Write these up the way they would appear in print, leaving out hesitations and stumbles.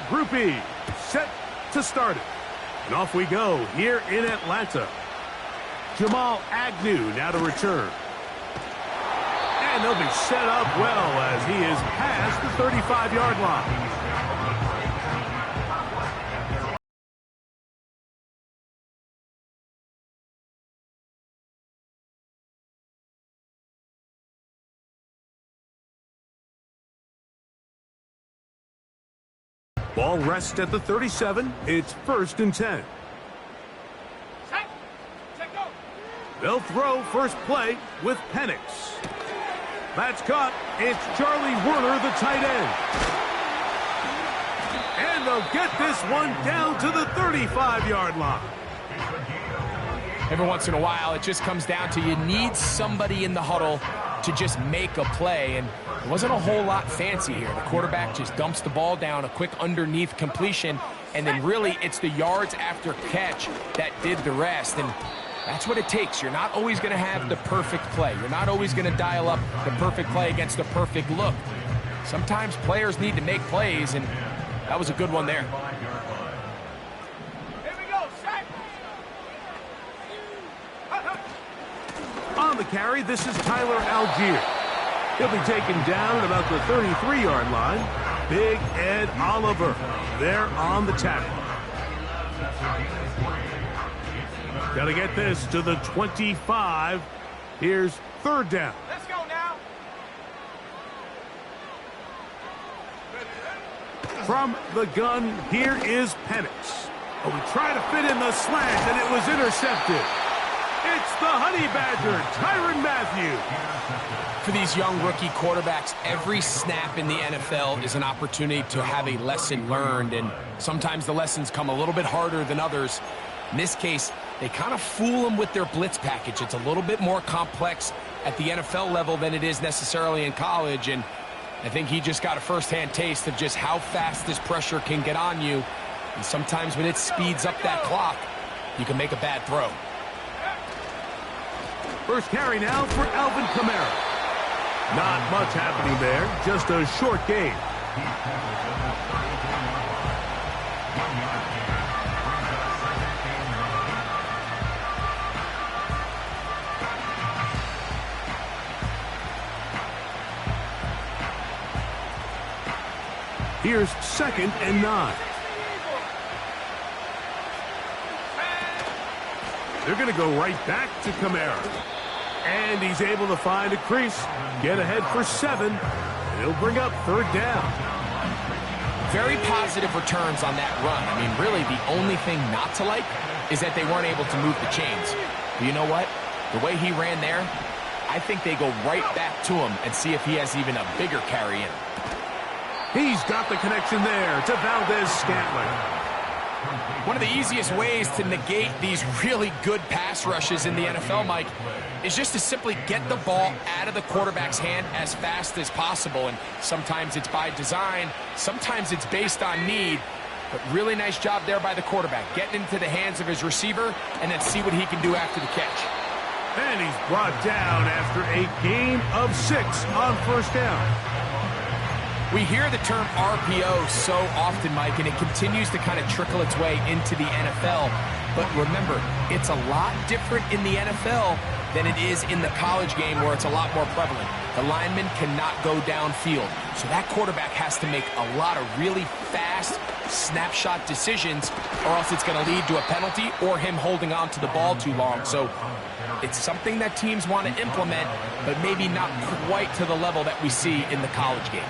Group E, set to start it. And off we go here in Atlanta. Jamal Agnew now to return. And they'll be set up well as he is past the 35-yard line. Ball rests at the 37. It's 1st and 10. They'll throw first play with Penix. That's caught. It's Charlie Werner, the tight end. And they'll get this one down to the 35-yard line. Every once in a while, it just comes down to you need somebody in the huddle to just make a play. And it wasn't a whole lot fancy here. The quarterback just dumps the ball down, a quick underneath completion, and then really it's the yards after catch that did the rest. And that's what it takes. You're not always going to have the perfect play. You're not always going to dial up the perfect play against the perfect look. Sometimes players need to make plays, and that was a good one there. Here we go, set. On the carry, this is Tyler Algier. He'll be taken down at about the 33-yard line. Big Ed Oliver there on the tackle. Got to get this to the 25. Here's 3rd down. Let's go now. From the gun, here is Penix. Oh, we try to fit in the slant, and it was intercepted. It's the Honey Badger, Tyrann Mathieu. For these young rookie quarterbacks, every snap in the NFL is an opportunity to have a lesson learned, and sometimes the lessons come a little bit harder than others. In this case, they kind of fool them with their blitz package. It's a little bit more complex at the NFL level than it is necessarily in college, and I think he just got a first-hand taste of just how fast this pressure can get on you. And sometimes when it speeds up that clock, you can make a bad throw. First carry now for Alvin Kamara. Not much happening there, just a short gain. Here's 2nd and 9. They're going to go right back to Kamara. And he's able to find a crease, get ahead for 7, and he'll bring up 3rd down. Very positive returns on that run. I mean, really, the only thing not to like is that they weren't able to move the chains. But you know what? The way he ran there, I think they go right back to him and see if he has even a bigger carry in. He's got the connection there to Valdez-Scantling. One of the easiest ways to negate these really good pass rushes in the NFL, Mike, is just to simply get the ball out of the quarterback's hand as fast as possible. And sometimes it's by design, sometimes it's based on need. But really nice job there by the quarterback, getting into the hands of his receiver and then see what he can do after the catch. And he's brought down after a gain of 6 on 1st down. We hear the term RPO so often, Mike, and it continues to kind of trickle its way into the NFL. But remember, it's a lot different in the NFL than it is in the college game where it's a lot more prevalent. The lineman cannot go downfield. So that quarterback has to make a lot of really fast snapshot decisions or else it's going to lead to a penalty or him holding on to the ball too long. So it's something that teams want to implement, but maybe not quite to the level that we see in the college game.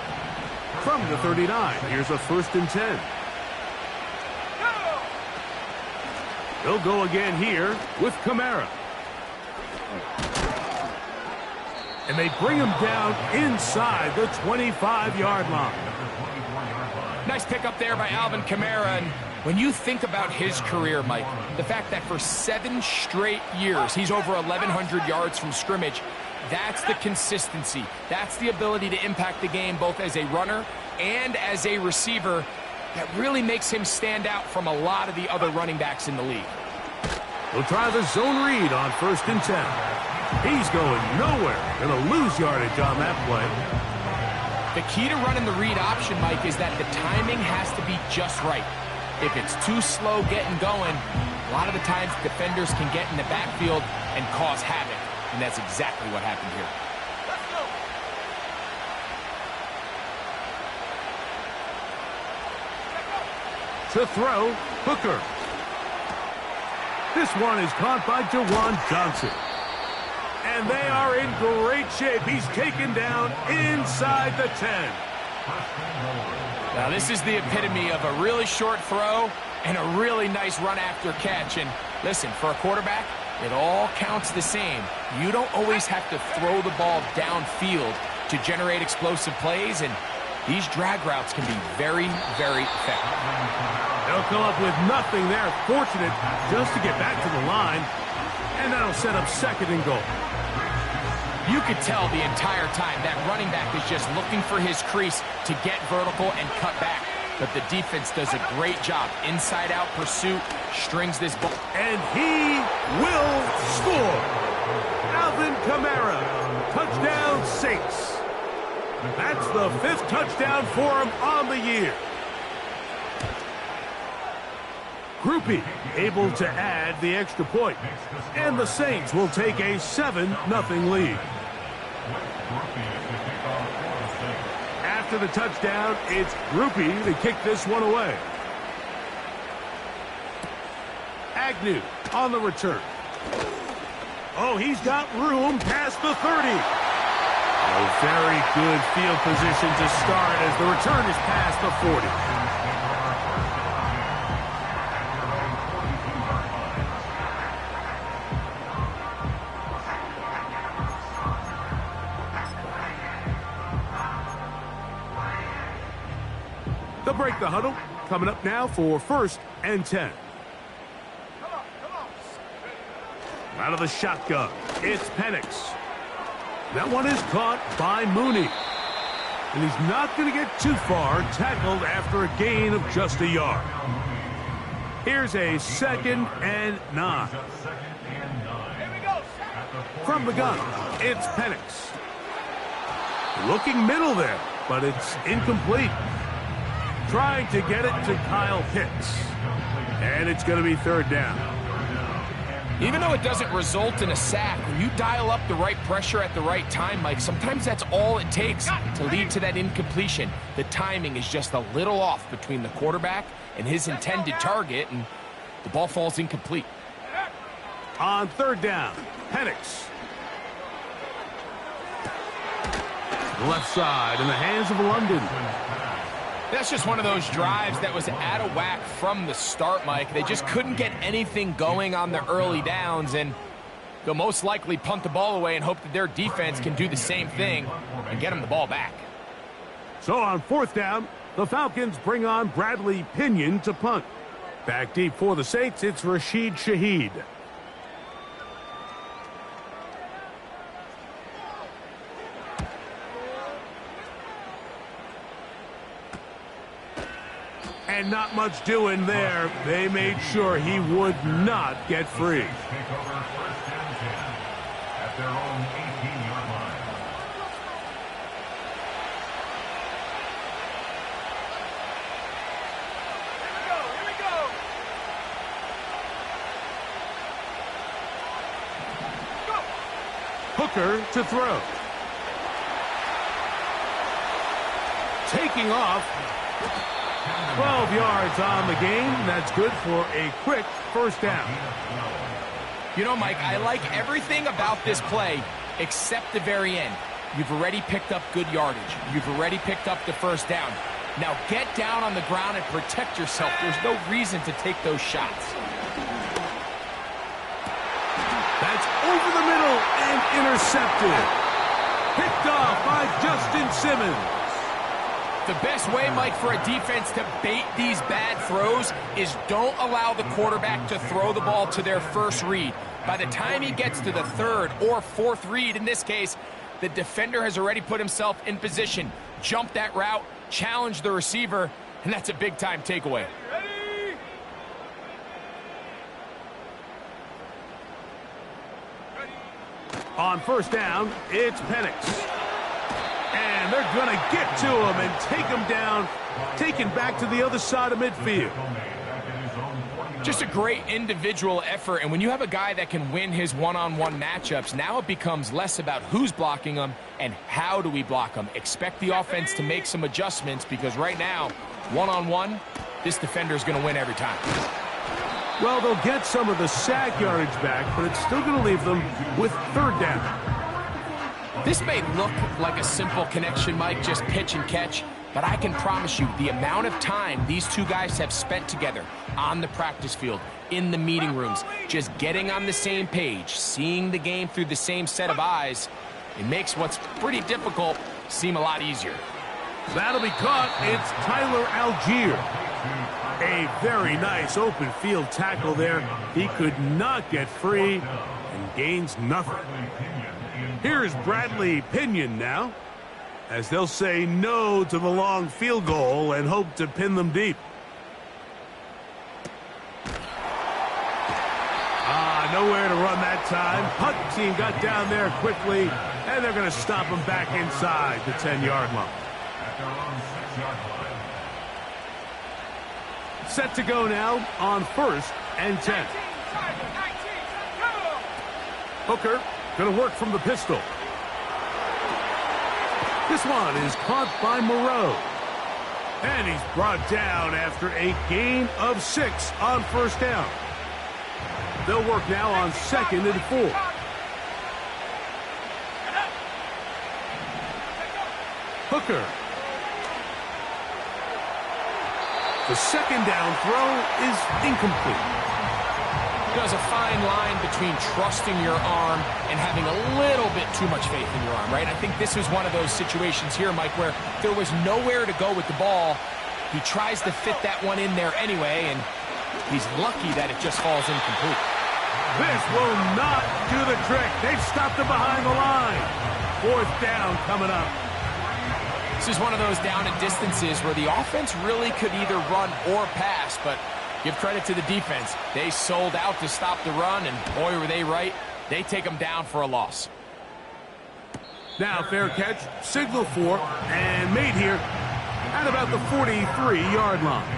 From the 39, here's a 1st and 10. They'll go again here with Kamara. And they bring him down inside the 25-yard line. Nice pickup there by Alvin Kamara. And when you think about his career, Mike, the fact that for 7 straight years he's over 1,100 yards from scrimmage, that's the consistency. That's the ability to impact the game both as a runner and as a receiver that really makes him stand out from a lot of the other running backs in the league. We'll try the zone read on 1st and 10. He's going nowhere. Going to lose yardage on that play. The key to running the read option, Mike, is that the timing has to be just right. If it's too slow getting going, a lot of the times defenders can get in the backfield and cause havoc, and that's exactly what happened here. To throw, Hooker. This one is caught by Jawan Johnson. And they are in great shape. He's taken down inside the 10. Now, this is the epitome of a really short throw and a really nice run after catch. And listen, for a quarterback, it all counts the same. You don't always have to throw the ball downfield to generate explosive plays, and these drag routes can be very, very effective. They'll come up with nothing there. Fortunate just to get back to the line. And that'll set up second and goal. You could tell the entire time that running back is just looking for his crease to get vertical and cut back. But the defense does a great job. Inside-out pursuit, strings this ball. And he will score. Alvin Kamara, touchdown Saints. That's the 5th touchdown for him on the year. Groupie able to add the extra point. And the Saints will take a 7-0 lead. After the touchdown, it's Groupie to kick this one away. Agnew on the return. Oh, he's got room past the 30. A very good field position to start as the return is past the 40. They'll break the huddle. Coming up now for 1st and 10. Out of the shotgun, it's Penix. That one is caught by Mooney. And he's not going to get too far, tackled after a gain of just a yard. Here's a 2nd and 9. From the gun, it's Penix. Looking middle there, but it's incomplete. Trying to get it to Kyle Pitts. And it's going to be 3rd down. Even though it doesn't result in a sack, when you dial up the right pressure at the right time, Mike, sometimes that's all it takes to lead to that incompletion. The timing is just a little off between the quarterback and his intended target, and the ball falls incomplete. On 3rd down, Penix. Left side in the hands of London. That's just one of those drives that was out of whack from the start, Mike. They just couldn't get anything going on the early downs, and they'll most likely punt the ball away and hope that their defense can do the same thing and get them the ball back. So on 4th down, the Falcons bring on Bradley Pinion to punt. Back deep for the Saints, it's Rashid Shaheed. And not much doing there. They made sure he would not get free. At their own 18-yard line. Here we go. Hooker to throw. Taking off. 12 yards on the game. That's good for a quick 1st down. You know, Mike, I like everything about this play except the very end. You've already picked up good yardage. You've already picked up the 1st down. Now get down on the ground and protect yourself. There's no reason to take those shots. That's over the middle and intercepted. Picked off by Justin Simmons. The best way, Mike, for a defense to bait these bad throws is don't allow the quarterback to throw the ball to their first read. By the time he gets to the 3rd or 4th read, in this case, the defender has already put himself in position, jump that route, challenge the receiver, and that's a big-time takeaway. On 1st down, it's Penix. And they're going to get to him and take him down, taken back to the other side of midfield. Just a great individual effort, and when you have a guy that can win his one-on-one matchups, now it becomes less about who's blocking him and how do we block him. Expect the offense to make some adjustments, because right now, one-on-one, this defender is going to win every time. Well, they'll get some of the sack yardage back, but it's still going to leave them with third down. This may look like a simple connection, Mike, just pitch and catch, but I can promise you the amount of time these two guys have spent together on the practice field, in the meeting rooms, just getting on the same page, seeing the game through the same set of eyes, it makes what's pretty difficult seem a lot easier. That'll be caught. It's Tyler Algier. A very nice open field tackle there. He could not get free and gains nothing. Here's Bradley Pinion now, as they'll say no to the long field goal and hope to pin them deep. Nowhere to run that time. Punt team got down there quickly, and they're going to stop him back inside the 10-yard line. Set to go now on 1st and 10. Hooker going to work from the pistol. This one is caught by Moreau. And he's brought down after a gain of 6 on 1st down. They'll work now on 2nd and 4. Hooker. The 2nd down throw is incomplete. There's a fine line between trusting your arm and having a little bit too much faith in your arm, right? I think this is one of those situations here, Mike, where there was nowhere to go with the ball. He tries to fit that one in there anyway, and he's lucky that it just falls incomplete. This will not do the trick. They've stopped him behind the line. 4th down coming up. This is one of those down and distances where the offense really could either run or pass, but give credit to the defense. They sold out to stop the run, and boy, were they right. They take them down for a loss. Now fair catch, signal for, and made here at about the 43-yard line.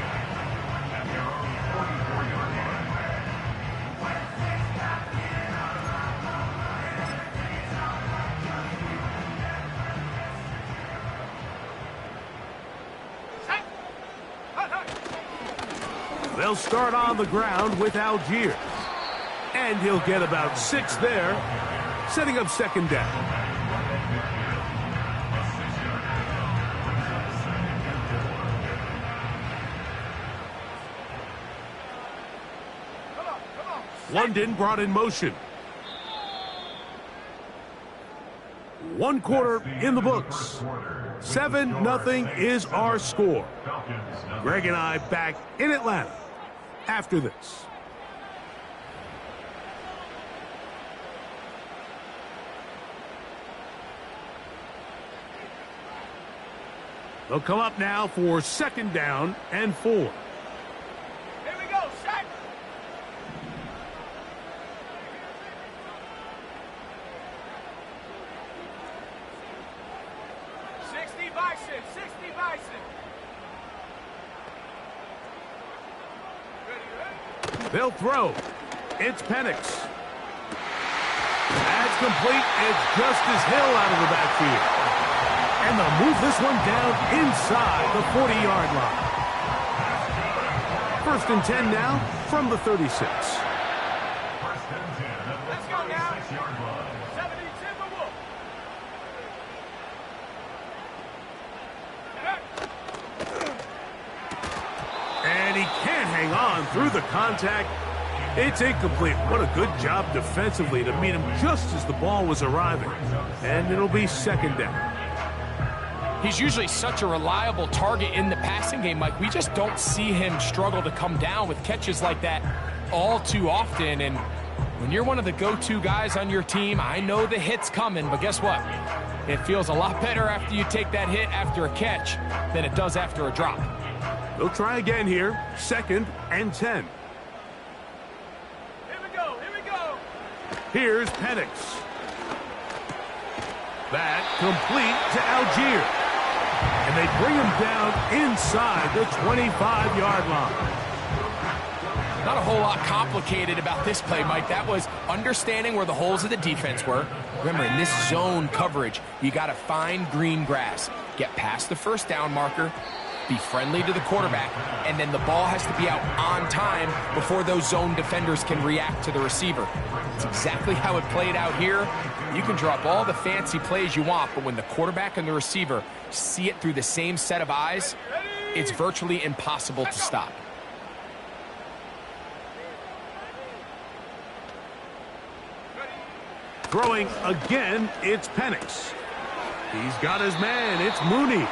They'll start on the ground with Algier. And he'll get about 6 there, setting up 2nd down. London brought in motion. 1 quarter in the books. 7-0 is our score. Greg and I back in Atlanta after this. They'll come up now for 2nd down and 4. Here we go, set. They'll throw. It's Penix. That's complete. It's Justice Hill out of the backfield. And they'll move this one down inside the 40-yard line. 1st and 10 now from the 36. Let's go now. 70 Timberwolves. And he can't hang on through the contact. It's incomplete. What a good job defensively to meet him just as the ball was arriving. And it'll be 2nd down. He's usually such a reliable target in the passing game, Mike. We just don't see him struggle to come down with catches like that all too often. And when you're one of the go-to guys on your team, I know the hit's coming, but guess what? It feels a lot better after you take that hit after a catch than it does after a drop. They'll try again here. 2nd and 10. Here we go. Here we go. Here's Penix. That complete to Algier. And they bring him down inside the 25-yard line. Not a whole lot complicated about this play, Mike. That was understanding where the holes of the defense were. Remember, in this zone coverage, you got to find green grass. Get past the first down marker, be friendly to the quarterback, and then the ball has to be out on time before those zone defenders can react to the receiver. It's exactly how it played out here. You can drop all the fancy plays you want, but when the quarterback and the receiver see it through the same set of eyes, it's virtually impossible to stop. Throwing again, it's Penix. He's got his man, it's Mooney.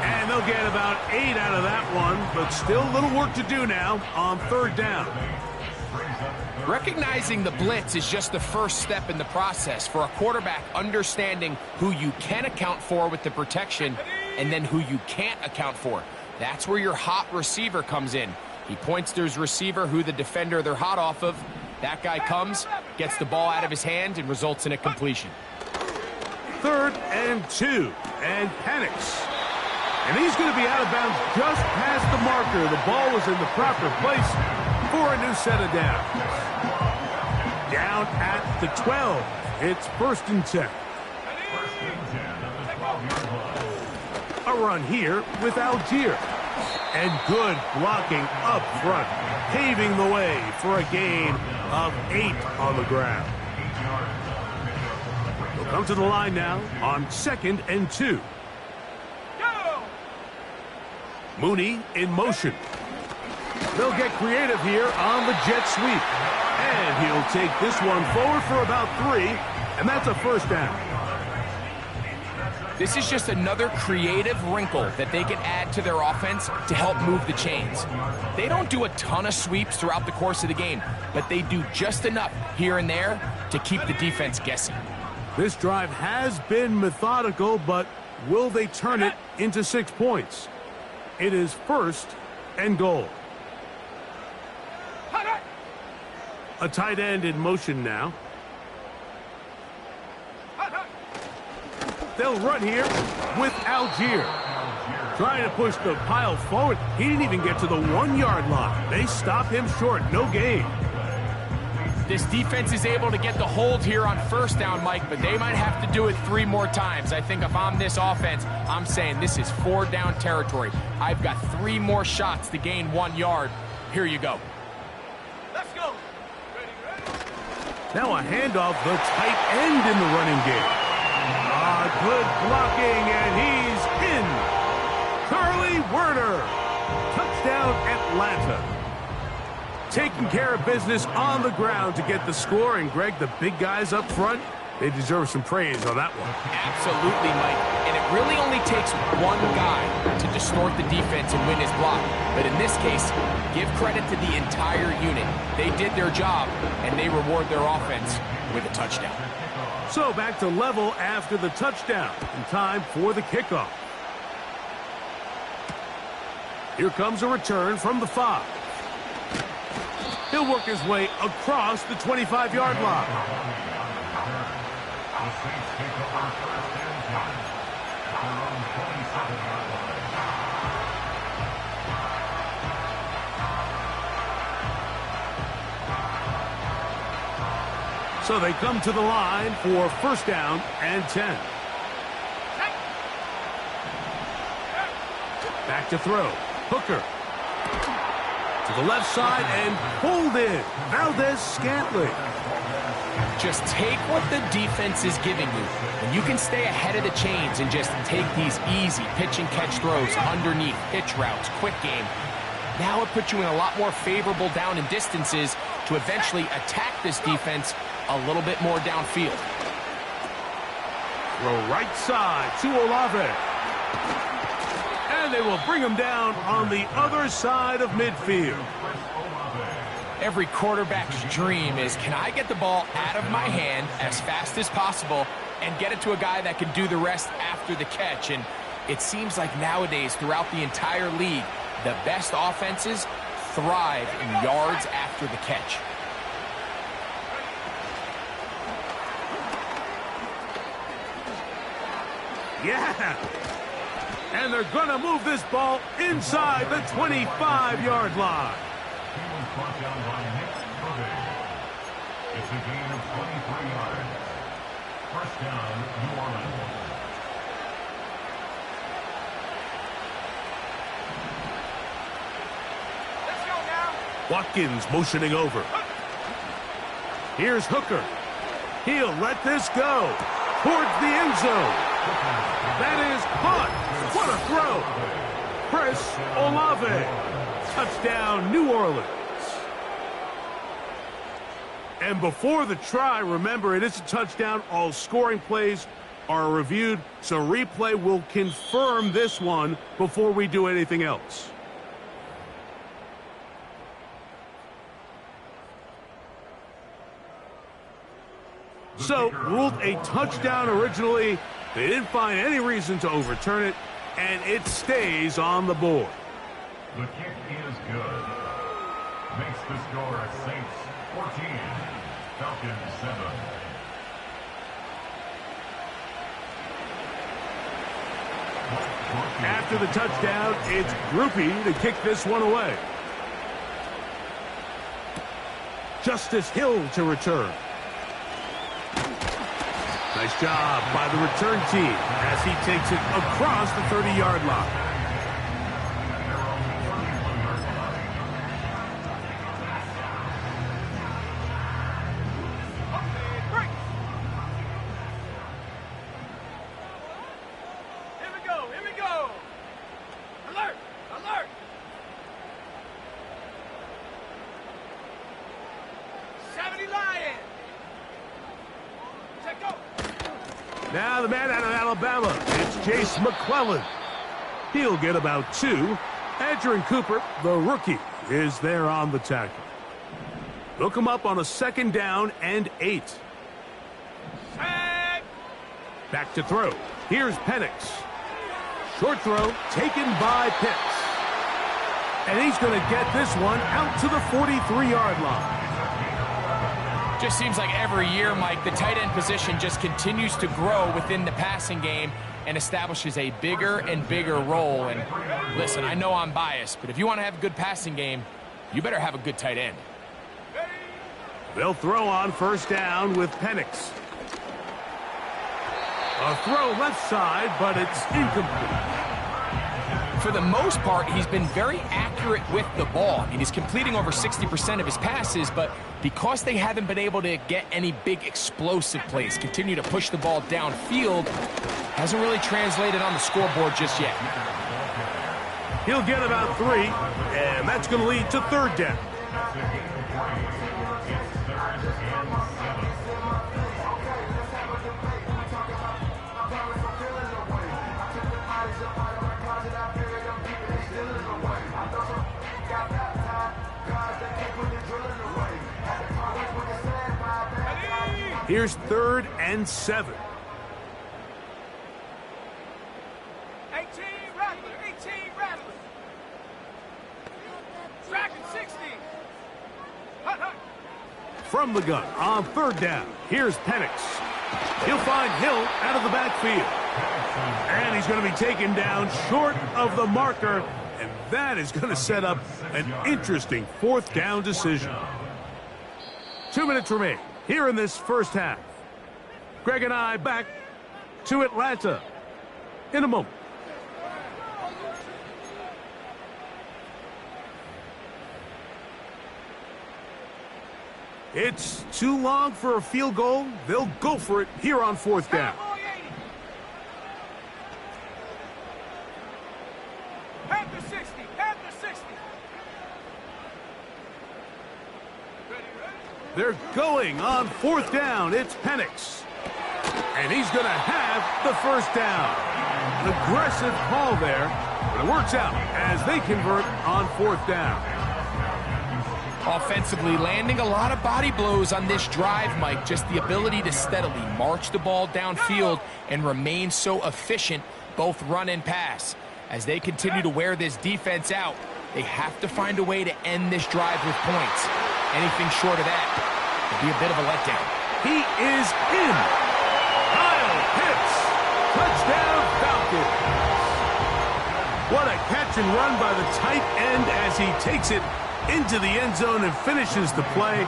And they'll get about 8 out of that one, but still a little work to do now on third down. Recognizing the blitz is just the first step in the process for a quarterback, understanding who you can account for with the protection and then who you can't account for. That's where your hot receiver comes in. He points to his receiver, who the defender they're hot off of. That guy comes, gets the ball out of his hand, and results in a completion. 3rd and 2, and Penix. And he's going to be out of bounds just past the marker. The ball was in the proper place for a new set of downs. Down at the 12. It's 1st and 10. A run here with Algier. And good blocking up front, paving the way for a gain of 8 on the ground. They'll come to the line now on 2nd and 2. Mooney in motion. They'll get creative here on the jet sweep. And he'll take this one forward for about 3, and that's a 1st down. This is just another creative wrinkle that they can add to their offense to help move the chains. They don't do a ton of sweeps throughout the course of the game, but they do just enough here and there to keep the defense guessing. This drive has been methodical, but will they turn it into 6 points? It is 1st and goal. A tight end in motion now. They'll run here with Algier. Trying to push the pile forward. He didn't even get to the 1-yard line. They stop him short. No gain. This defense is able to get the hold here on 1st down, Mike, but they might have to do it 3 more times. I think if I'm this offense, I'm saying this is 4-down territory. I've got 3 more shots to gain 1 yard. Here you go. Let's go. Ready. Now a handoff, the tight end in the running game. Good blocking, and he's in. Charlie Werner. Touchdown, Atlanta. Taking care of business on the ground to get the score. And, Greg, the big guys up front, they deserve some praise on that one. Absolutely, Mike. And it really only takes one guy to distort the defense and win his block. But in this case, give credit to the entire unit. They did their job, and they reward their offense with a touchdown. So back to level after the touchdown. In time for the kickoff. Here comes a return from the 5. He'll work his way across the 25-yard line. So they come to the line for 1st down and 10. Back to throw. Hooker. To the left side and pulled in. Valdez-Scantling. Just take what the defense is giving you, and you can stay ahead of the chains and just take these easy pitch and catch throws underneath, pitch routes, quick game. Now it puts you in a lot more favorable down and distances to eventually attack this defense a little bit more downfield. Throw right side to Olave. And they will bring him down on the other side of midfield. Every quarterback's dream is, can I get the ball out of my hand as fast as possible and get it to a guy that can do the rest after the catch? And it seems like nowadays throughout the entire league, the best offenses thrive in yards after the catch. Yeah. And they're going to move this ball inside the 25-yard line. It's a gain of 23 yards. First down, New Orleans. Let's go now. Watkins motioning over. Here's Hooker. He'll let this go towards the end zone. That is caught. What a throw. Chris Olave. Touchdown, New Orleans. And before the try, remember, it is a touchdown. All scoring plays are reviewed, so replay will confirm this one before we do anything else. So, ruled a touchdown originally. They didn't find any reason to overturn it, and it stays on the board. The kick is good. Makes the score at Saints 14, Falcons 7. After the touchdown, it's Groupie to kick this one away. Justice Hill to return. Nice job by the return team as he takes it across the 30-yard line. Here we go. Alert, alert. Lion. Check go. Now the man out of Alabama, it's Chase McClellan. He'll get about 2. Adrian Cooper, the rookie, is there on the tackle. They'll come up on a 2nd down and 8. Set. Back to throw. Here's Penix. Short throw taken by Pitts. And he's going to get this one out to the 43-yard line. Just seems like every year, Mike, the tight end position just continues to grow within the passing game and establishes a bigger and bigger role. And listen, I know I'm biased, but if you want to have a good passing game, you better have a good tight end. They'll throw on 1st down with Penix. A throw left side, but it's incomplete. For the most part, he's been very accurate with the ball. I mean, he's completing over 60% of his passes, but because they haven't been able to get any big explosive plays, continue to push the ball downfield, hasn't really translated on the scoreboard just yet. He'll get about 3, and that's going to lead to 3rd down. Here's 3rd and 7. 18 Rattler. Tracking 60. Hut. From the gun on 3rd down. Here's Penix. He'll find Hill out of the backfield. And he's going to be taken down short of the marker. And that is going to set up an interesting 4th down decision. 2 minutes remain here in this 1st half. Greg and I back to Atlanta in a moment. It's too long for a field goal. They'll go for it here on 4th down. Panther 60. Ready. They're going on 4th down. It's Penix. And he's going to have the 1st down. An aggressive call there, but it works out as they convert on 4th down. Offensively, landing a lot of body blows on this drive, Mike. Just the ability to steadily march the ball downfield and remain so efficient, both run and pass. As they continue to wear this defense out, they have to find a way to end this drive with points. Anything short of that would be a bit of a letdown. He is in. Kyle Pitts. Touchdown Falcons. What a catch and run by the tight end as he takes it into the end zone and finishes the play.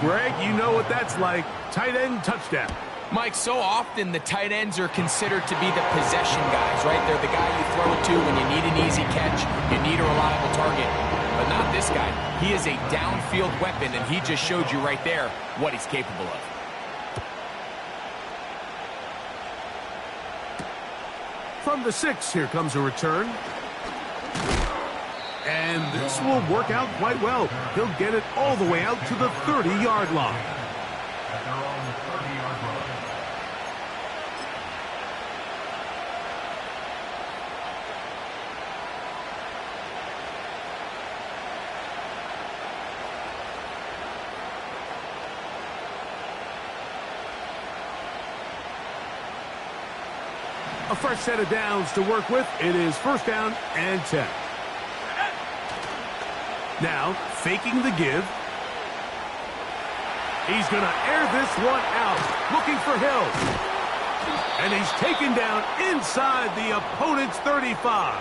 Greg, you know what that's like. Tight end touchdown. Mike, so often the tight ends are considered to be the possession guys, right? They're the guy you throw it to when you need an easy catch, you need a reliable target. But not this guy. He is a downfield weapon, and he just showed you right there what he's capable of. From the 6, here comes a return. And this will work out quite well. He'll get it all the way out to the 30-yard line. At their own 30-yard line. A fresh set of downs to work with. It is first down and 10. Now, faking the give. He's going to air this one out, looking for Hill. And he's taken down inside the opponent's 35.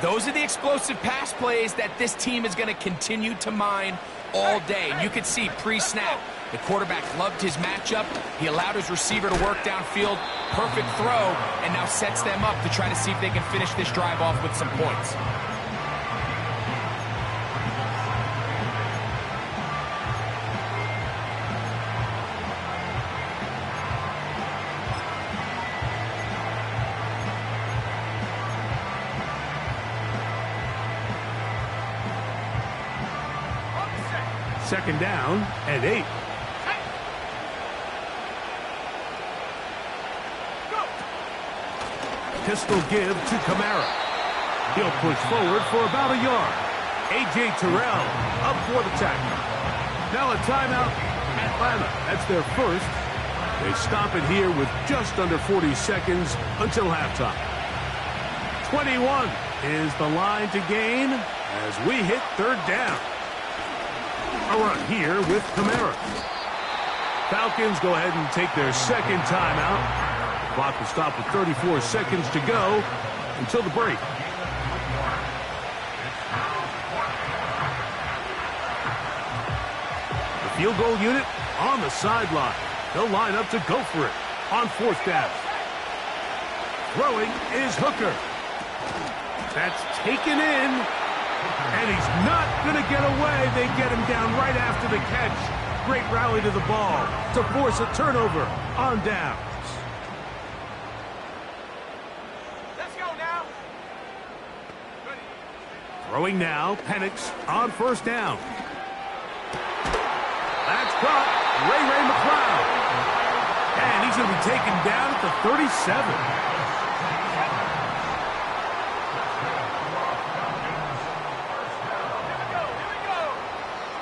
Those are the explosive pass plays that this team is going to continue to mine all day. And you could see pre-snap, the quarterback loved his matchup. He allowed his receiver to work downfield. Perfect throw, and now sets them up to try to see if they can finish this drive off with some points. Second down and 8. Pistol give to Kamara. He'll push forward for about a yard. A.J. Terrell up for the tackle. Now a timeout, Atlanta. That's their first. They stop it here with just under 40 seconds until halftime. 21 is the line to gain as we hit third down. A run here with Kamara. Falcons go ahead and take their second timeout. Clock will stop with 34 seconds to go until the break. The field goal unit on the sideline. They'll line up to go for it on fourth down. Throwing is Hooker. That's taken in, and he's not going to get away. They get him down right after the catch. Great rally to the ball to force a turnover on downs. Throwing now, Penix on first down. That's caught. Ray McLeod. And he's going to be taken down at the 37.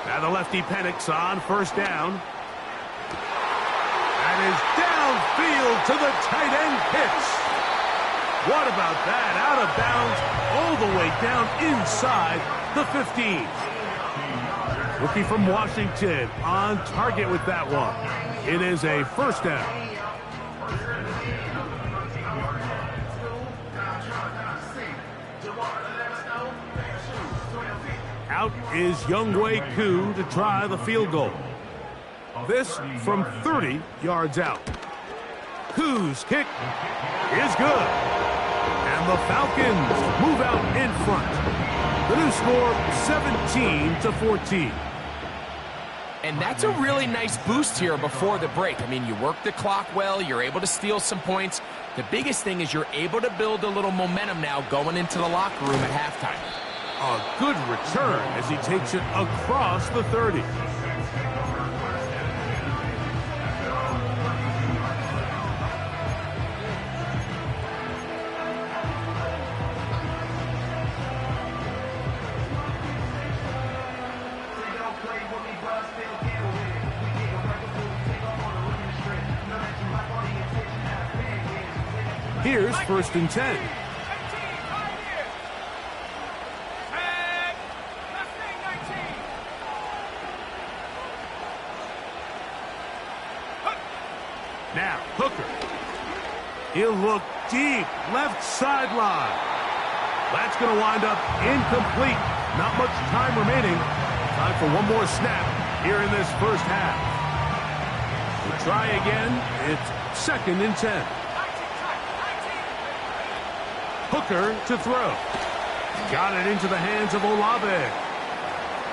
Now the lefty Penix on first down. That is downfield to the tight end Pitts. What about that? Out of bounds, all the way down inside the 15. Rookie from Washington on target with that one. It is a first down. Out is Younghoe Koo to try the field goal. This from 30 yards out. Koo's kick is good. And the Falcons move out in front. The new score, 17-14. And that's a really nice boost here before the break. I mean, you work the clock well. You're able to steal some points. The biggest thing is you're able to build a little momentum now going into the locker room at halftime. A good return as he takes it across the 30. Here's first and 10. Now, Hooker. He'll look deep, left sideline. That's going to wind up incomplete. Not much time remaining. Time for one more snap here in this first half. We'll try again. It's 2nd and 10. Hooker to throw. Got it into the hands of Olave.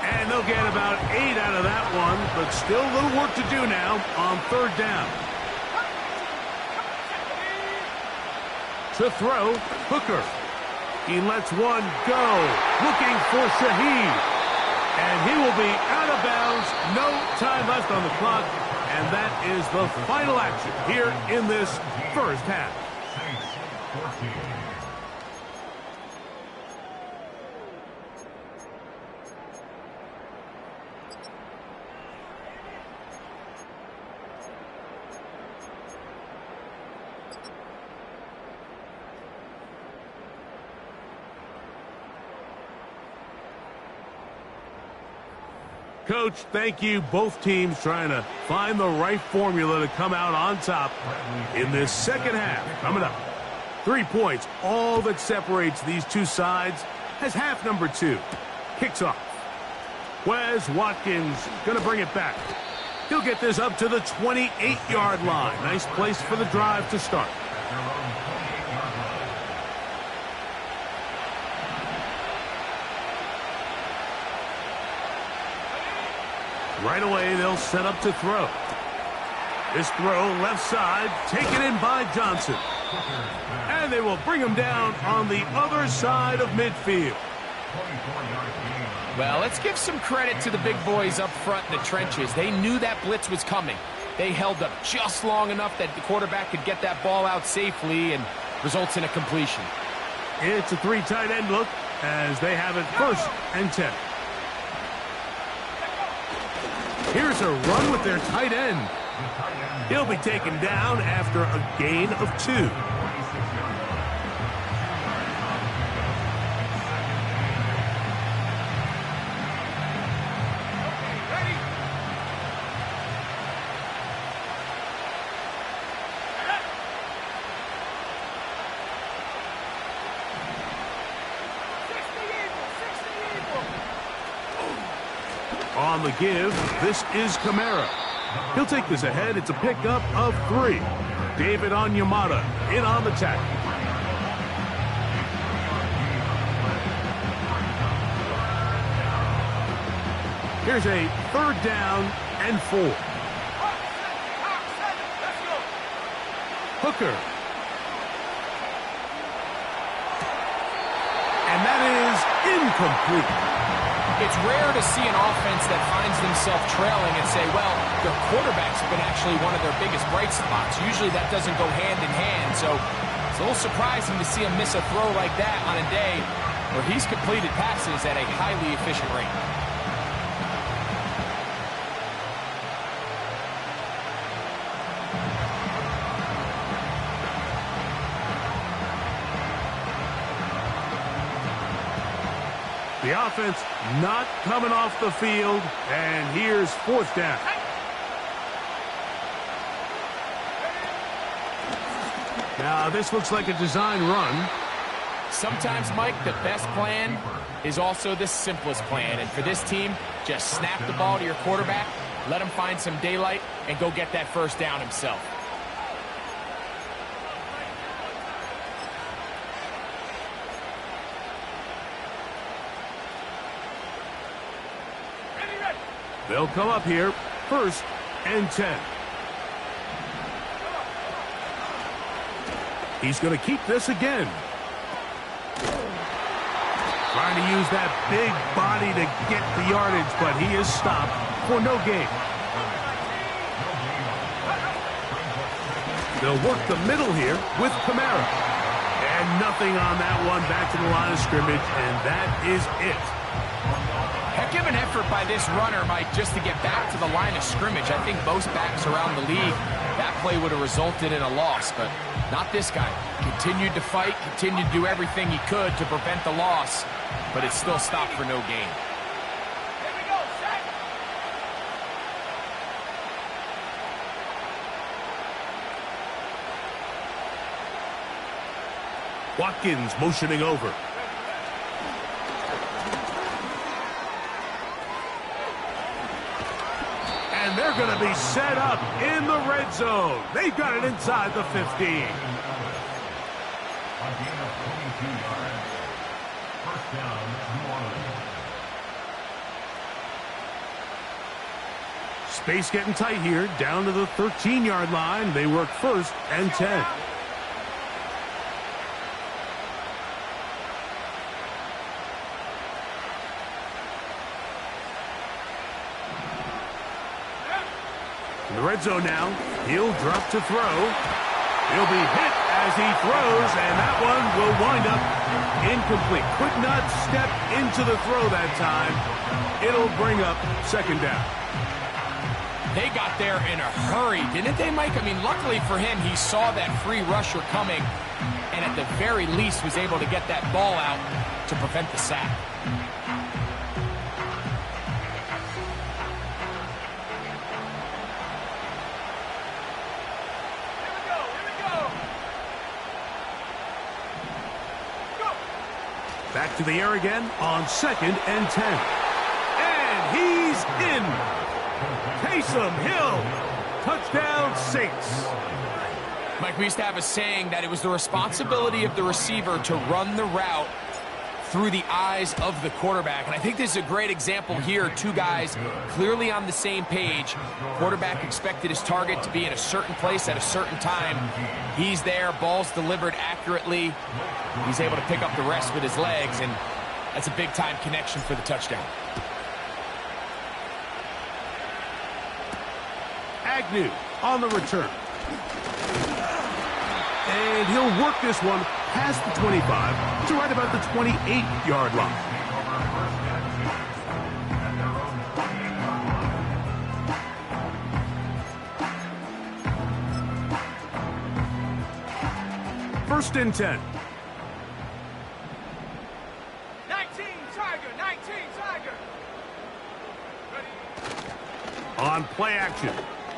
And they'll get about 8 out of that one, but still a little work to do now on 3rd down. To throw, Hooker. He lets one go, looking for Shaheed. And he will be out of bounds. No time left on the clock. And that is the final action here in this first half. Saints 14. Coach, thank you. Both teams trying to find the right formula to come out on top in this second half. Coming up, 3 points, all that separates these two sides as half number 2 kicks off. Wes Watkins going to bring it back. He'll get this up to the 28-yard line. Nice place for the drive to start. Right away, they'll set up to throw. This throw, left side, taken in by Johnson. And they will bring him down on the other side of midfield. Well, let's give some credit to the big boys up front in the trenches. They knew that blitz was coming. They held up just long enough that the quarterback could get that ball out safely and results in a completion. It's a 3 tight end look as they have it 1st and 10. Here's a run with their tight end. He'll be taken down after a gain of 2. On the give, this is Kamara. He'll take this ahead. It's a pickup of 3. David Onyemata in on the tackle. Here's a 3rd down and 4. Hooker. And that is incomplete. It's rare to see an offense that finds themselves trailing and say, well, their quarterback's been actually one of their biggest bright spots. Usually that doesn't go hand in hand, so it's a little surprising to see him miss a throw like that on a day where he's completed passes at a highly efficient rate. The offense not coming off the field, and here's 4th down. Now, this looks like a design run. Sometimes, Mike, the best plan is also the simplest plan. And for this team, just snap the ball to your quarterback, let him find some daylight, and go get that 1st down himself. They'll come up here, 1st and 10. He's going to keep this again. Trying to use that big body to get the yardage, but he is stopped for no gain. They'll work the middle here with Kamara. And nothing on that one, back to the line of scrimmage, and that is it. Heck of an effort by this runner, Mike, just to get back to the line of scrimmage. I think most backs around the league, that play would have resulted in a loss, but not this guy. Continued to fight, continued to do everything he could to prevent the loss, but it still stopped for no gain. Here we go, set. Watkins motioning over. And they're going to be set up in the red zone. They've got it inside the 15. A gain of 22 yards. First down, New Orleans. Space getting tight here, down to the 13-yard line. They work 1st and 10. In the red zone now, he'll drop to throw. He'll be hit as he throws, and that one will wind up incomplete. Could not step into the throw that time. It'll bring up 2nd down. They got there in a hurry, didn't they, Mike? I mean, luckily for him, he saw that free rusher coming, and at the very least was able to get that ball out to prevent the sack. Back to the air again on 2nd and 10. And he's in. Taysom Hill. Touchdown, Saints. Mike, we used to have a saying that it was the responsibility of the receiver to run the route through the eyes of the quarterback. And I think this is a great example here. Two guys clearly on the same page. Quarterback expected his target to be in a certain place at a certain time. He's there, ball's delivered accurately. He's able to pick up the rest with his legs, and that's a big-time connection for the touchdown. Agnew on the return. And he'll work this one past the 25 to right about the 28-yard line. First and 10. 19 Tiger, 19 Tiger. On play action,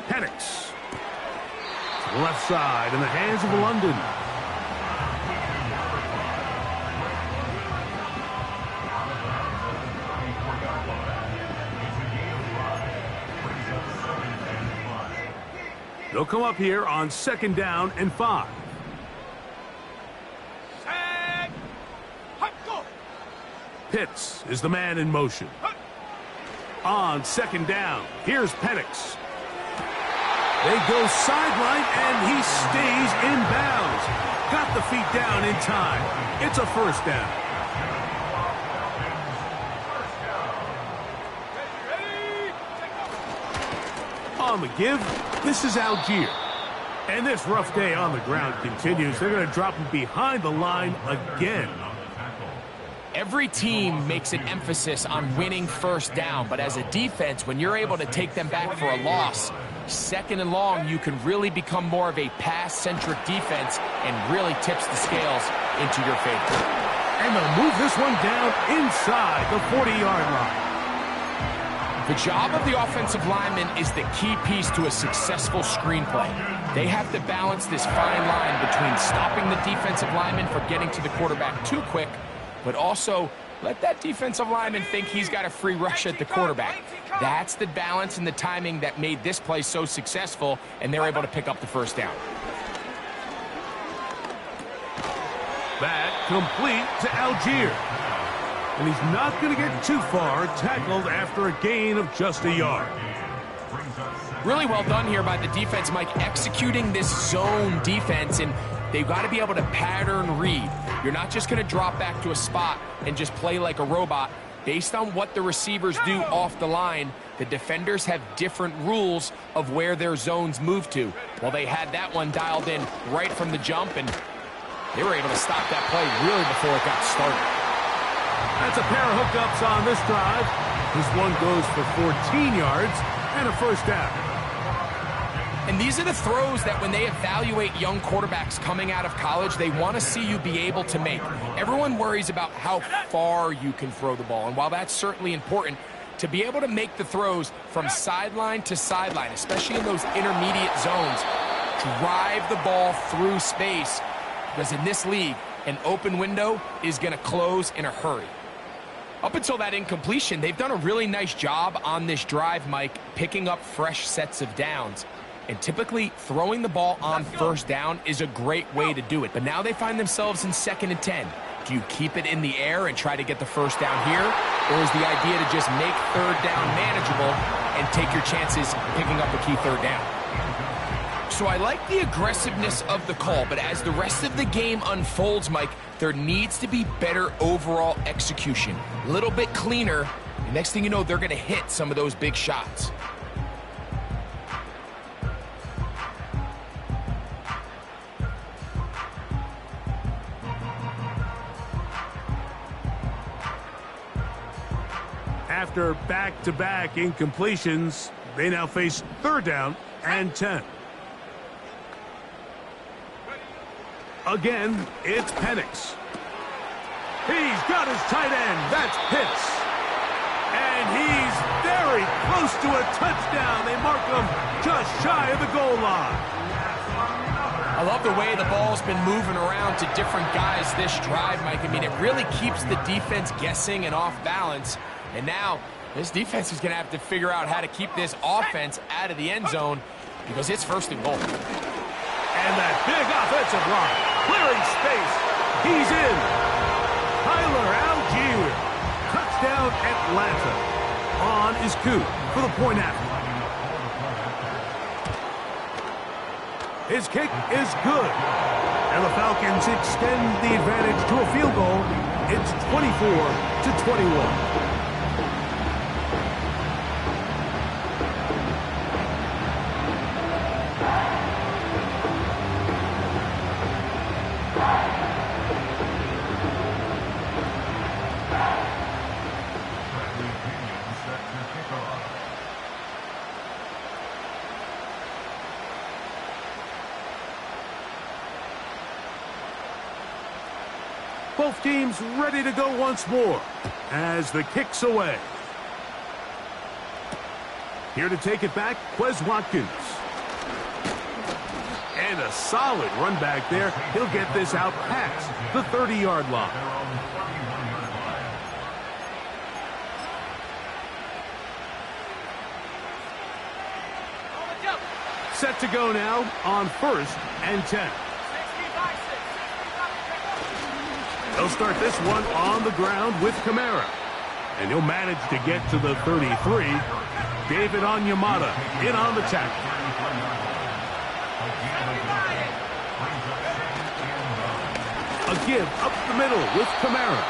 Penix. To the left side in the hands of London. They'll come up here on 2nd down and 5. Tag. Hut, go. Pitts is the man in motion. On 2nd down, here's Penix. They go sideline, and he stays in bounds. Got the feet down in time. It's a 1st down. Ready. On the give, this is Algier. And this rough day on the ground continues. They're going to drop him behind the line again. Every team makes an emphasis on winning 1st down, but as a defense, when you're able to take them back for a loss, 2nd and long, you can really become more of a pass-centric defense and really tips the scales into your favor. And they'll move this one down inside the 40-yard line. The job of the offensive lineman is the key piece to a successful screenplay. They have to balance this fine line between stopping the defensive lineman from getting to the quarterback too quick, but also let that defensive lineman think he's got a free rush at the quarterback. That's the balance and the timing that made this play so successful, and they're able to pick up the 1st down. That complete to Algier. And he's not going to get too far, tackled after a gain of just a yard. Really well done here by the defense, Mike, executing this zone defense, and they've got to be able to pattern read. You're not just going to drop back to a spot and just play like a robot. Based on what the receivers do off the line, the defenders have different rules of where their zones move to. Well, they had that one dialed in right from the jump, and they were able to stop that play really before it got started. That's a pair of hookups on this drive. This one goes for 14 yards and a 1st down. And these are the throws that when they evaluate young quarterbacks coming out of college, they want to see you be able to make. Everyone worries about how far you can throw the ball. And while that's certainly important, to be able to make the throws from sideline to sideline, especially in those intermediate zones, drive the ball through space. Because in this league, an open window is going to close in a hurry. Up until that incompletion, they've done a really nice job on this drive, Mike, picking up fresh sets of downs. And typically, throwing the ball on first down is a great way to do it. But now they find themselves in 2nd and 10. Do you keep it in the air and try to get the first down here? Or is the idea to just make 3rd down manageable and take your chances picking up a key 3rd down? So I like the aggressiveness of the call, but as the rest of the game unfolds, Mike, there needs to be better overall execution. A little bit cleaner, and next thing you know, they're going to hit some of those big shots. After back-to-back incompletions, they now face 3rd down and 10. Again, it's Penix. He's got his tight end. That's Pitts. And he's very close to a touchdown. They mark him just shy of the goal line. I love the way the ball's been moving around to different guys this drive, Mike. I mean, it really keeps the defense guessing and off balance. And now, this defense is going to have to figure out how to keep this offense out of the end zone because it's 1st and goal. And that big offensive line, clearing space. He's in. Tyler Algier. Touchdown, Atlanta. On is Coop for the point after. His kick is good. And the Falcons extend the advantage to a field goal. It's 24-21. Both teams ready to go once more as the kick's away. Here to take it back, Quez Watkins. And a solid run back there. He'll get this out past the 30-yard line. Set to go now on 1st and 10. They'll start this one on the ground with Kamara. And he'll manage to get to the 33. David Onyemata in on the tackle. A give up the middle with Kamara.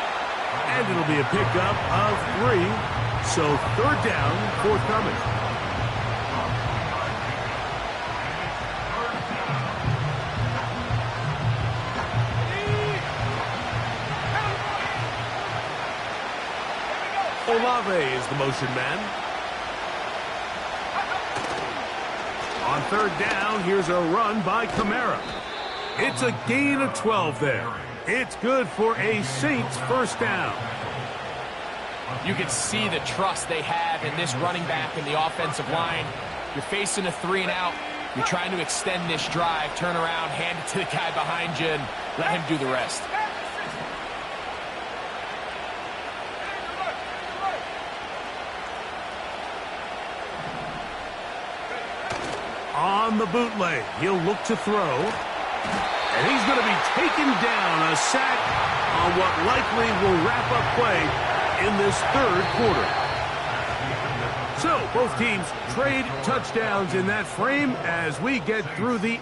And it'll be a pickup of 3. So 3rd down forthcoming. Olave is the motion man. On 3rd down, here's a run by Kamara. It's a gain of 12 there. It's good for a Saints 1st down. You can see the trust they have in this running back and the offensive line. You're facing a 3 and out. You're trying to extend this drive, turn around, hand it to the guy behind you, and let him do the rest. On the bootleg, he'll look to throw. And he's going to be taken down. A sack on what likely will wrap up play in this 3rd quarter. So, both teams trade touchdowns in that frame as we get through the...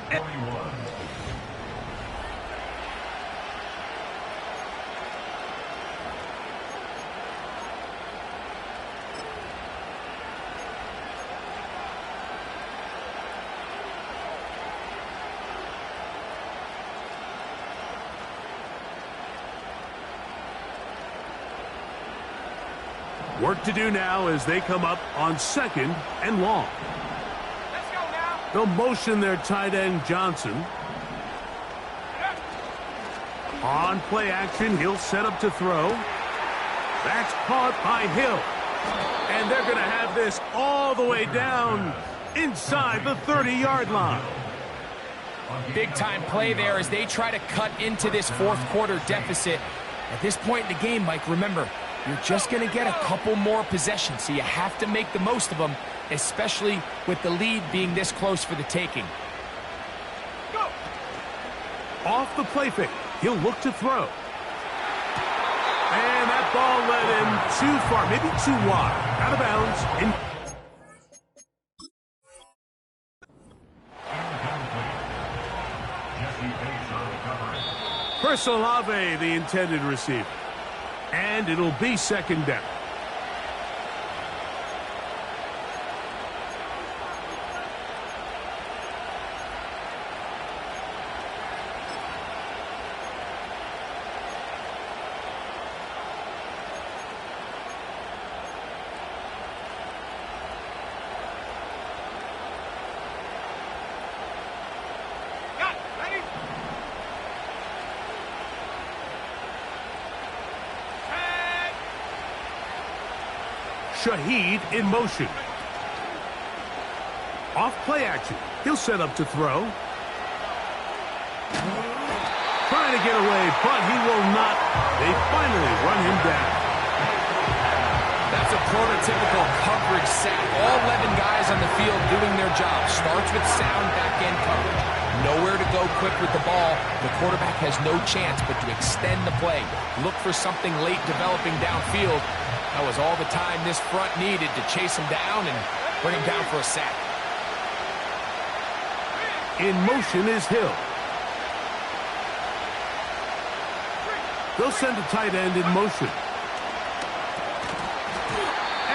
Work to do now as they come up on 2nd and long. Let's go now. They'll motion their tight end Johnson. On play action, he'll set up to throw. That's caught by Hill. And they're going to have this all the way down inside the 30-yard line. Big-time play there as they try to cut into this 4th quarter deficit. At this point in the game, Mike, remember, you're just going to get a couple more possessions, so you have to make the most of them, especially with the lead being this close for the taking. Go! Off the play fake. He'll look to throw. And that ball led him too far, maybe too wide. Out of bounds. Personalave, the intended receiver. And it'll be second down. Shaheed in motion. Off play action. He'll set up to throw. Trying to get away, but he will not. They finally run him down. That's a prototypical coverage sack. All 11 guys on the field doing their job. Starts with sound back-end coverage. Nowhere to go quick with the ball. The quarterback has no chance but to extend the play. Look for something late developing downfield. That was all the time this front needed to chase him down and bring him down for a sack. In motion is Hill. They'll send a tight end in motion.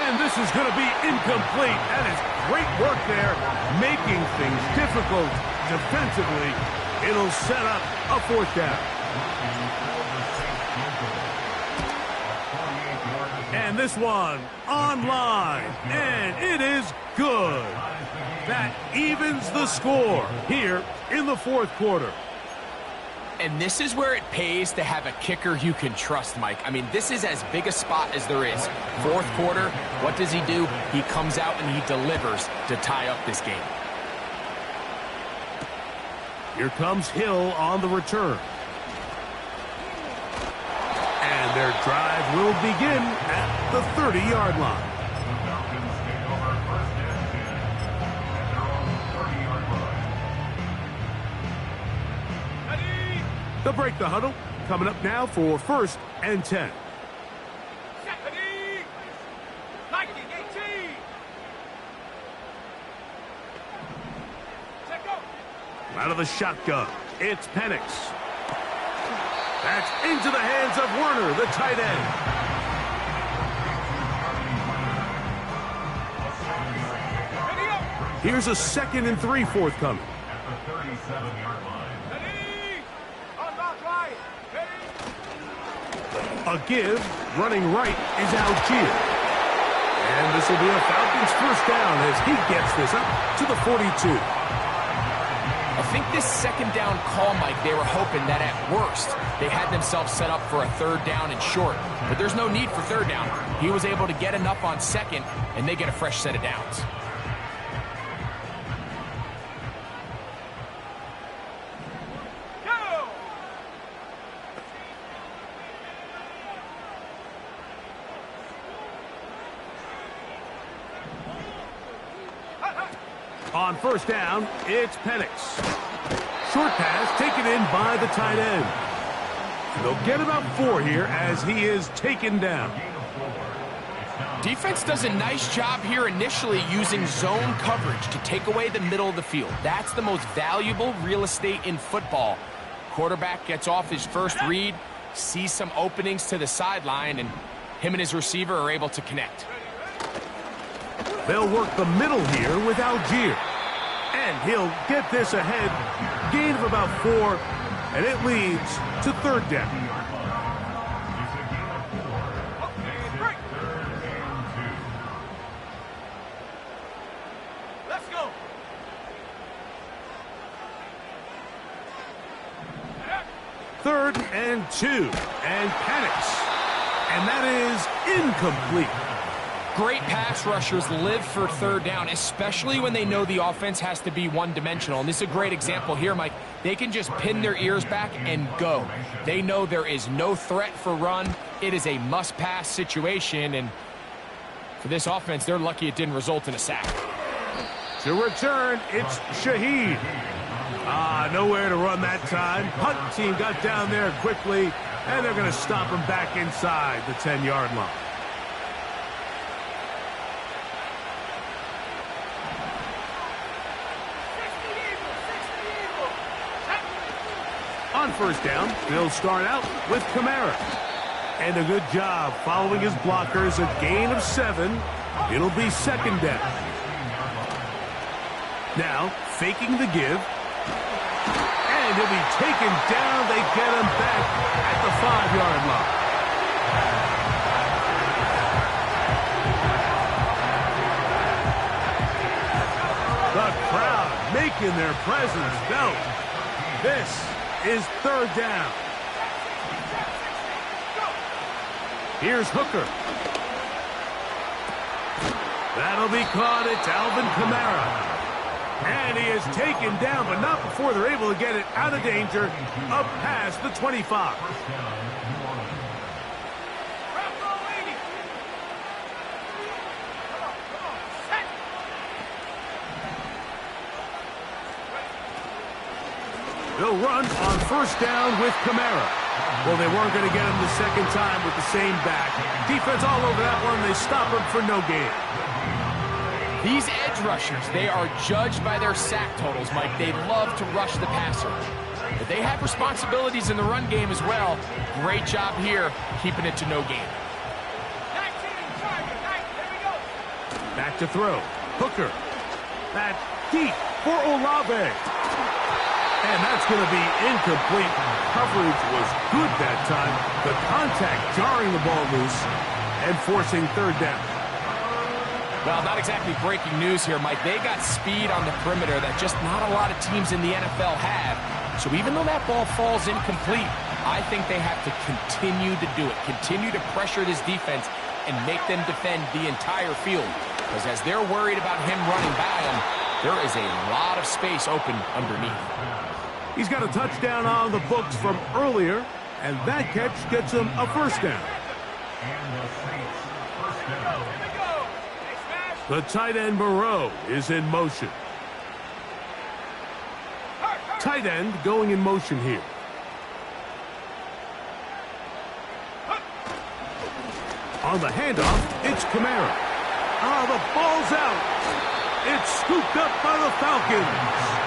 And this is going to be incomplete. That is great work there, making things difficult defensively. It'll set up a fourth down. And this one online, and it is good. That evens the score here in the fourth quarter. And this is where it pays to have a kicker you can trust, Mike. I mean, this is as big a spot as there is. Fourth quarter, what does he do? He comes out and he delivers to tie up this game. Here comes Hill on the return. And their drive will begin at the 30-yard line. They'll break the huddle. Coming up now for 1st and 10. Out of the shotgun, it's Penix. That's into the hands of Werner, the tight end. Here's a 2nd and 3 forthcoming. At the 37-yard line. A give, running right, is Algier. And this will be a Falcons first down as he gets this up to the 42. I think this second down call, Mike, they were hoping that at worst they had themselves set up for a 3rd down and short. But there's no need for 3rd down. He was able to get enough on 2nd, and they get a fresh set of downs. On 1st down, it's Penix. Short pass taken in by the tight end. They'll get about 4 here as he is taken down. Defense does a nice job here initially using zone coverage to take away the middle of the field. That's the most valuable real estate in football. Quarterback gets off his first read, sees some openings to the sideline, and him and his receiver are able to connect. They'll work the middle here with Algier. And he'll get this ahead. Gain of about 4. And it leads to 3rd down. Let's go. 3rd and 2. And Penix. And that is incomplete. Great pass rushers live for third down, especially when they know the offense has to be one-dimensional. And this is a great example here, Mike. They can just pin their ears back and go. They know there is no threat for run. It is a must-pass situation, and for this offense, they're lucky it didn't result in a sack. To return, it's Shaheed. Nowhere to run that time. Hunt team got down there quickly, and they're going to stop him back inside the 10-yard line. On first down, they'll start out with Kamara. And a good job following his blockers, a gain of 7. It'll be second down. Now, faking the give. And he'll be taken down. They get him back at the 5-yard line. The crowd making their presence felt. This is third down. Here's Hooker. That'll be caught. It's Alvin Kamara. And he is taken down, but not before they're able to get it out of danger, up past the 25. They'll run on first down with Kamara. Well, they weren't going to get him the second time with the same back. Defense all over that one. They stop him for no gain. These edge rushers, they are judged by their sack totals, Mike. They love to rush the passer. But they have responsibilities in the run game as well. Great job here, keeping it to no gain. Back to throw. Hooker. That's deep for Olave. And that's going to be incomplete. Coverage was good that time. The contact jarring the ball loose and forcing third down. Well, not exactly breaking news here, Mike. They got speed on the perimeter that just not a lot of teams in the NFL have. So even though that ball falls incomplete, I think they have to continue to do it. Continue to pressure this defense and make them defend the entire field. Because as they're worried about him running by them, there is a lot of space open underneath. He's got a touchdown on the books from earlier, and that catch gets him a first down. The tight end Moreau is in motion. Tight end going in motion here. On the handoff, it's Kamara. The ball's out. It's scooped up by the Falcons.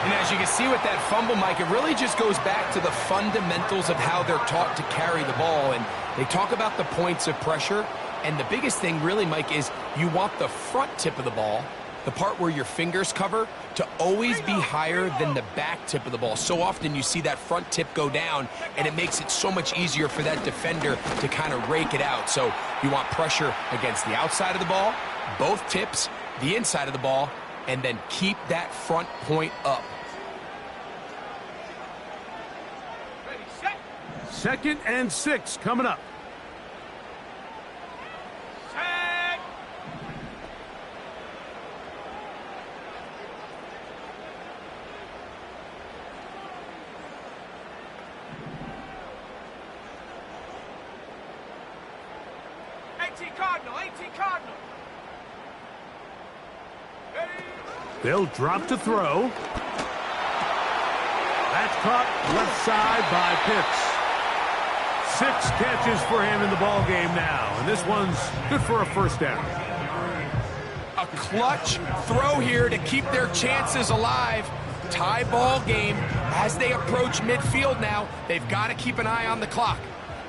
And as you can see with that fumble, Mike, it really just goes back to the fundamentals of how they're taught to carry the ball. And they talk about the points of pressure. And the biggest thing really, Mike, is you want the front tip of the ball, the part where your fingers cover, to always be higher than the back tip of the ball. So often you see that front tip go down, and it makes it so much easier for that defender to kind of rake it out. So you want pressure against the outside of the ball, both tips, the inside of the ball, and then keep that front point up. Second and 6 coming up. AT Cardinal. They'll drop to throw. That's caught left side by Pitts. 6 catches for him in the ball game now, and this one's good for a first down. A clutch throw here to keep their chances alive. Tie ball game as they approach midfield now. They've got to keep an eye on the clock.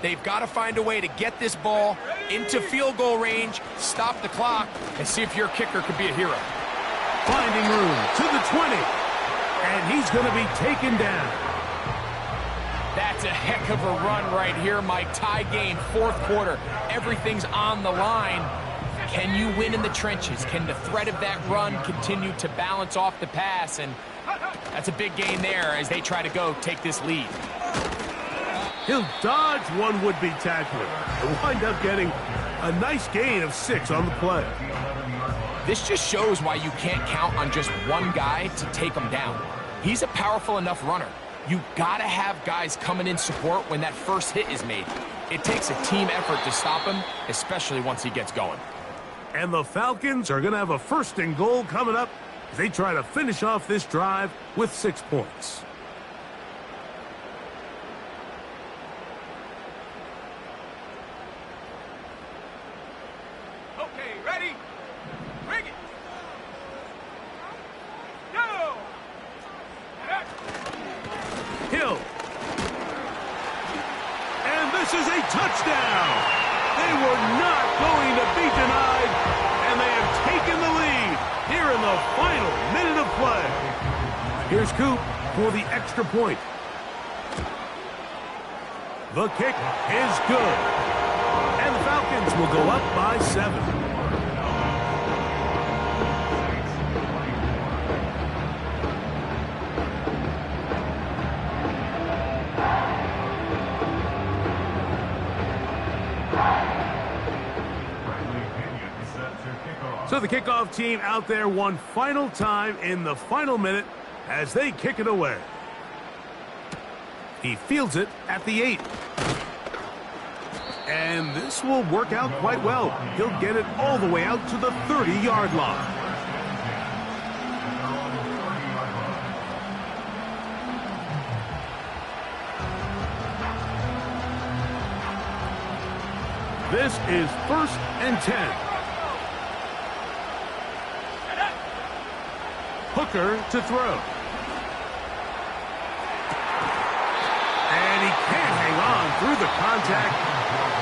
They've got to find a way to get this ball into field goal range, stop the clock, and see if your kicker could be a hero. Finding room to the 20, and he's going to be taken down. That's a heck of a run right here, Mike. Tie game, fourth quarter. Everything's on the line. Can you win in the trenches? Can the threat of that run continue to balance off the pass? And that's a big gain there as they try to go take this lead. He'll dodge one would-be tackler and wind up getting A nice gain of 6 on the play. This just shows why you can't count on just one guy to take him down. He's a powerful enough runner. You gotta have guys coming in support when that first hit is made. It takes a team effort to stop him, especially once he gets going. And the Falcons are going to have a 1st and goal coming up as they try to finish off this drive with 6 points. Okay, ready? Bring it. Go. Hill. And this is a touchdown. They were not going to be denied, and they have taken the lead here in the final minute of play. Here's Coop for the extra point. The kick is good, and the Falcons will go up by 7. So the kickoff team out there one final time in the final minute as they kick it away. He fields it at the 8. And this will work out quite well. He'll get it all the way out to the 30-yard line. This is 1st and 10. Hooker to throw. And he can't hang on through the contact.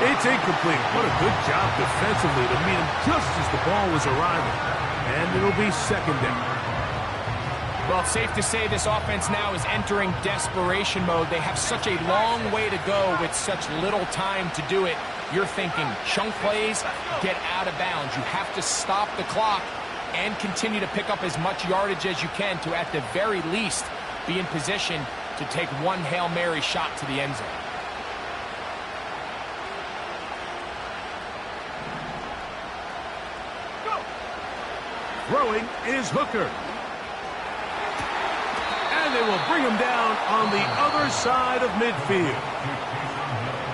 It's incomplete. What a good job defensively to meet him just as the ball was arriving. And it'll be 2nd down. Well, it's safe to say this offense now is entering desperation mode. They have such a long way to go with such little time to do it. You're thinking chunk plays, get out of bounds. You have to stop the clock and continue to pick up as much yardage as you can to, at the very least, be in position to take one Hail Mary shot to the end zone. Go. Throwing is Hooker. And they will bring him down on the other side of midfield.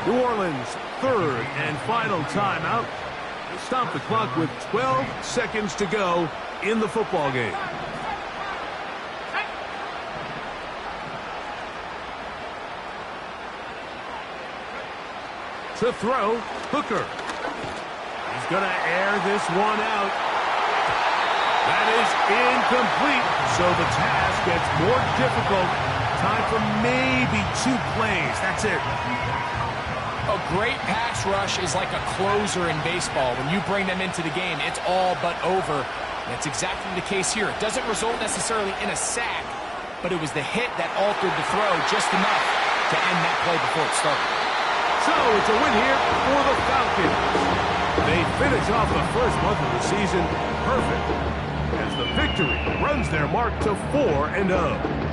New Orleans' 3rd and final timeout. Stop the clock with 12 seconds to go in the football game. To throw, Hooker. He's going to air this one out. That is incomplete, so the task gets more difficult. Time for maybe 2 plays. That's it. A great pass rush is like a closer in baseball. When you bring them into the game, it's all but over. And that's exactly the case here. It doesn't result necessarily in a sack, but it was the hit that altered the throw just enough to end that play before it started. So it's a win here for the Falcons. They finish off the first month of the season perfect as the victory runs their mark to 4-0.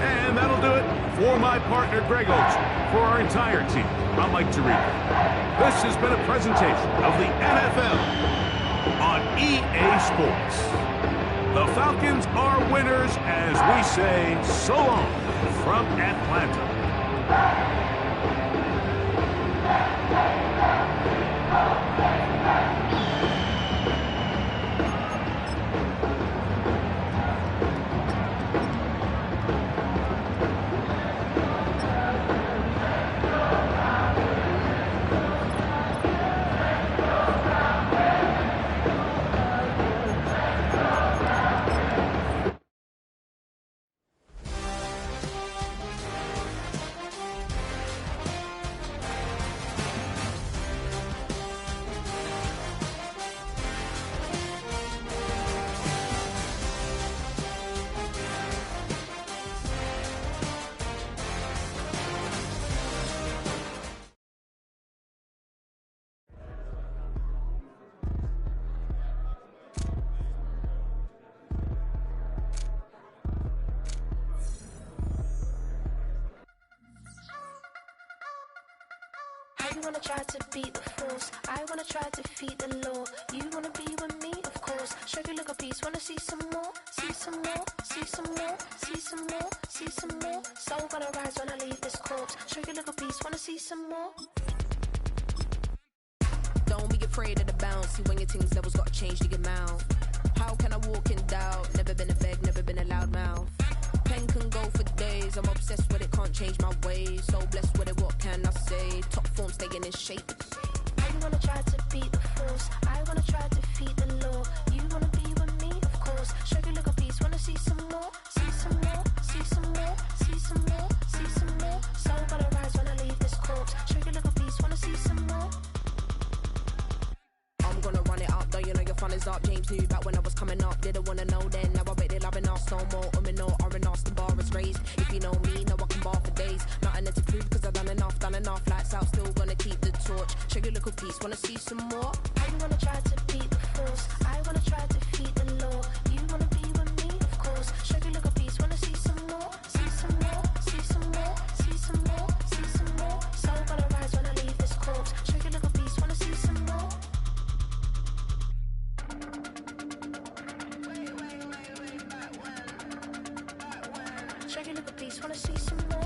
And that'll do it for my partner, Greg Oates. For our entire team, I'm Mike Tirico. This has been a presentation of the NFL on EA Sports. The Falcons are winners as we say so long from Atlanta. You wanna try to beat the force, I wanna try to defeat the law. You wanna be with me, of course. Show you look a piece, wanna see some more, see some more, see some more, see some more, see some more. Soul gonna rise when I leave this corpse. Show you look a piece, wanna see some more. Don't be afraid of the bounce. See when your things levels gotta change the amount. How can I walk in doubt? Never been a beg, never been a loud mouth. Pen can go for days. I'm obsessed with it, can't change my ways. So blessed with it, what can I say? Top form staying in shape. You wanna try to beat the force, I wanna try to defeat the law. You wanna be with me, of course. Show you look a piece, wanna see some more, see some more, see some more, see some more, see some more. Soul gonna rise when I leave this corpse. Show you look a piece, wanna see some more. I'm gonna run it up, though you know your fun is up. James knew back when I was coming up, didn't wanna know then. Now I bet they're loving us no more. No R&R's, the bar is raised. If you know me, know I can bar for days. Nothing to prove cause I've done enough. Lights out, still gonna keep the torch. Show you little piece, wanna see some more? You wanna try to beat the force, I wanna try to defeat the law. You wanna be with me, of course. Show you look a piece, wanna see some more, see some more, see some more, see some more, see some more. Soul gonna rise when I leave this corpse. Show you look a piece, wanna see some more. Show you look a piece, wanna see some more.